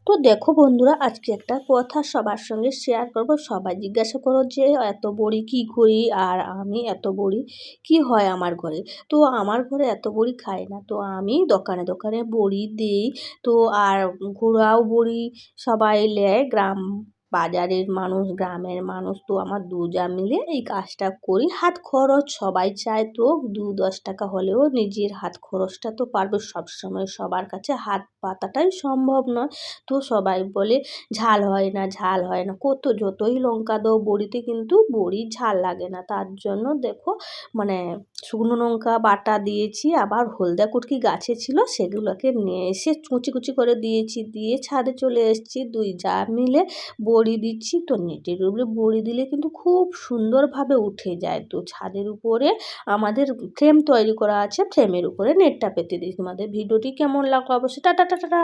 তো দেখো বন্ধুরা, আজকে একটা কথা সবার সঙ্গে শেয়ার করব। সবাই জিজ্ঞাসা করো যে এত বড়ি কি করি, আর আমি এত বড়ি কি হয় আমার ঘরে। তো আমার ঘরে এত বড়ি খাই না, তো আমি দোকানে দোকানে বড়ি দিই। তো আর ঘোড়াও বড়ি সবাই নেয়, বাজারের মানুষ গ্রামের মানুষ। তো আমার দুজা মিলে এই কাজটা করি। হাত খরচ সবাই চায়, তো 2-10 টাকা হলেও নিজের হাত খরচটা তো পারবে। সবসময় সবার কাছে হাত পাতাটাই সম্ভব নয়। তো সবাই বলে ঝাল হয় না, ঝাল হয় না। কত যতই লঙ্কা দাও বড়িতে, কিন্তু বড়ির ঝাল লাগে না। তার জন্য দেখো, মানে শুকনো লঙ্কা বাটা দিয়েছি, আবার হলদা কুটকি গাছে ছিল সেগুলোকে নিয়ে এসে কুচি কুচি করে দিয়েছি, দিয়ে ছাদে চলে এসেছি। দুই যা মিলে বড়ি দিচ্ছি। তো নেটের উপরে বড়ি দিলে কিন্তু খুব সুন্দরভাবে উঠে যায়। তো ছাদের উপরে আমাদের ফ্রেম তৈরি করা আছে, ফ্রেমের উপরে নেটটা পেতে দিই। তোমাদের ভিডিওটি কেমন লাগলো অবশ্যই টাটা টাটা টাটা।